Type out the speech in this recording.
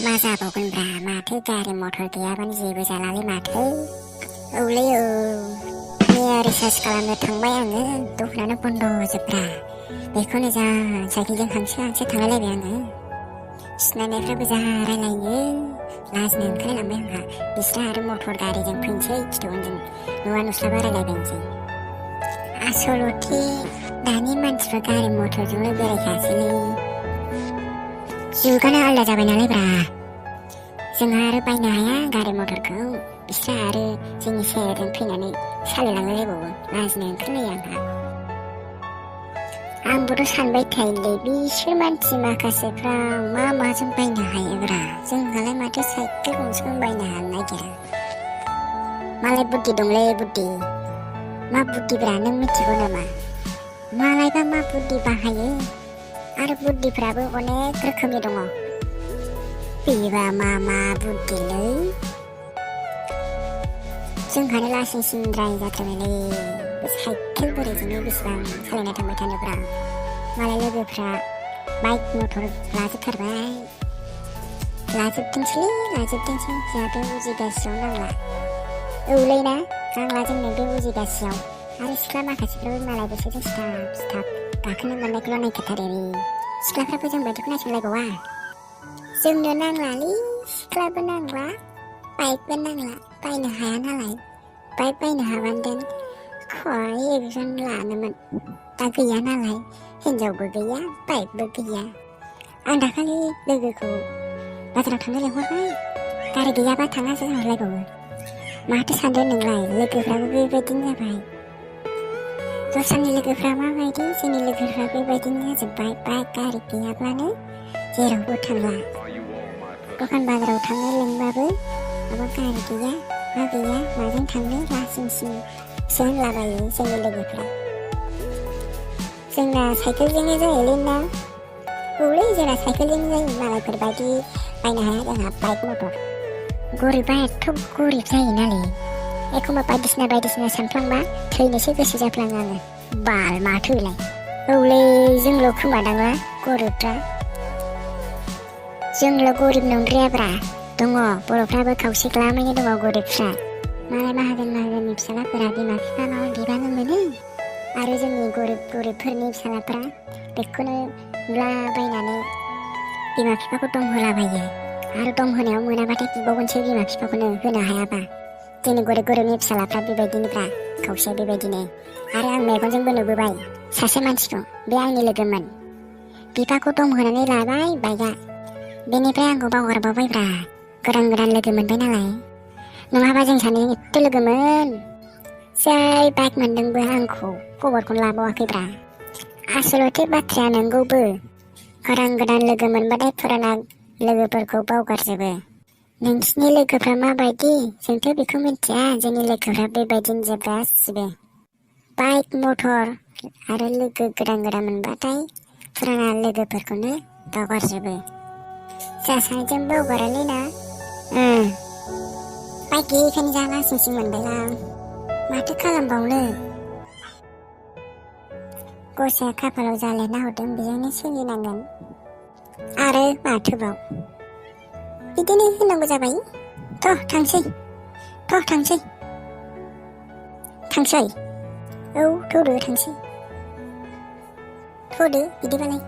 मा जाबावगोनब्रा माथो गारि मटर गैयाबानो जेबो जालालै माथो। औलै औ मैया रिसार्ज खालामनो थांबाय आङो दखानानो बन्द'जोबब्रा। बेखौनो जा साइकेलजों हांसो हांसो थांलायलायबाय आङो। सिनायनायफ्राबो जा रायलायो लाजिनो ओंखारलायलांबाय आंहा। बिस्रा आरो मटर गारिजों फैनोसै खिथुउनजों नुवा नुस्लाबा रायलायबायनोसै। आसलथे दानि मानसिफ्रा गारि मटरजोंल' बेरायखासैलै। जुगानो आलदा जाबाय नालाय ब्रा। जोंहा आरो बायनो हाया गारि मटरखौ। बिस्रा आरो जोंनि सेरजों फैनानै सालायलांलायलायबावो लाजिनो ओंखारलायो आंहा। आंबोथ' सानबाय थायोलै बिसोर मानसि माखासेफ्रा मा माजों बायनो हायोब्रा। जोंहालाय माथो साइकेल गंसेखौनो बायनो हानो नागिरा। मालाय बुद्धि दंलै बुद्धि। मा बुद्धिब्रा नों मिथिगौ नामा? मालायबा मा बुद्धि बाहायो आरो बुद्धिफ्राबो अनेक रोखोमनि दङ। बेबा मा बुद्धिलै? जोंहानो लासिंसिंद्राय जाथारबायलै साइकेल बोरायजोंनो बेसेबां सालायना थांबाय थानोब्रा। मालाय लोगोफ्रा बाइक मटर लाजोबथारबाय। लाजोबथोंसै जोंहाथ' उजिगासेयाव नांला। औलै ना नांला जोंनो बे उजिगासेयाव। आरो सिख्ला माखासेफ्राबो मालाय बिसोरजों सिथाब गाखोनो मोननायखौल' नायखाथारो। सिख्लाफ्राबो जों बायदिखौ नायसनलायबावा। जोंनो नांलालै सिख्लाबो नांला बाइकबो नांला। बायनो हाया नालाय। बाइक बायनो हाबानो देन खय एडमिसन लानोमोन। दा गैया नालाय हिनजावबो गैया बाइकबो गैया। आं दाखालि लोगोखौ बाजाराव थांनो लेंहरबाय। गारि गैयाबा थाङासो होनहरलायबावो। माथो सानदों नोंलाय लोगोफ्राबो बेबायदिनो जाबाय। दस्रानि लोगोफ्रा माबायदि जोंनि लोगोफ्रा बेबायदिनो जाजोब्बाय। बाइक गारि गैयाब्लानो जेरावबो थांला। दखान बाजाराव थांनो लिंबाबो माबा गारि गैया मा गैया माजों थांनो लासिंसिंसो होनलाबायो जोंनि लोगोफ्रा। जोंना साइकेलजोंनो जायोलै ना। औलै जोंना साइकेलजोंनो जायो। मालायफोर बायदि बायनो हाया जोंहा बाइक मटर। गरिबा एथ' गरिब जायो नालाय एखमबा बायदिसिना सानफ्लांबा थैनोसो गोसो जाफ्लाङो आङो। बाल माथोलाय। औलै जोंल' खोमादांना गरिबफ्रा। जोंल' गरिब नंद्रायाब्रा। दङ बर'फ्राबो खावसे ग्लामैनो दङ गरिबफ्रा। मालाय माहाजोननि फिसालाफोरा बिमा बिफानाव बिबानो मोनो। आरो जोंनि गरिबफोरनि फिसालाफ्रा बेखौनो नुलाबायनानै बिमा बिफाखौ दम होलाबायो। आरो दम होनायाव मोनाबाथाय बुबावगोनसो बिमा बिफाखौनो होनो हायाबा। जोंनि गरिबनि फिसालाफ्रा बेबायदिनोब्रा खावसे बेबायदिनो। आरो आं मेगनजोंबो नुबोबाय सासे मानसिखौ। बे आंनि लोगोमोन। बिफाखौ दम होनानै लाबाय बाइकआ। बेनिफ्राय आंखौ बावगारबावबायब्रा। गोदान लोगो मोनबाय नालाय। नङाबा जों सानैजों एथ' लोगोमोन। जै बाइक मोनदोंबो आंखौ खबरखौनो लाबावाखैब्रा। आसलथे बाथ्राया नंगौबो। गोदान लोगो मोनबाथाय फुराना लोगोफोरखौ बावगारजोबो। नोंसिनि लोगोफ्रा माबायदि जोंथ' बेखौ मिथिया। जोंनि लोगोफ्रा बेबायदिनो जोब गासिबो। बाइक मटर आरो लोगो गोदान मोनबाथाय फुराना लोगोफोरखौनो बावगारजोबो। जोंहा सानैजों बावगारालै ना। बाइक गैयैखायनो जा लासिंसिं मोनबायलां। माथो खालामबावनो। गसाया खाफालाव जा लिरना हरदों बेजोंनो सोलिनांगोन। आरो माथोबाव बिदिनो होनांगौ जाबाय। थांसै औ थौदो थांसै। थौदो बिदिबालाय।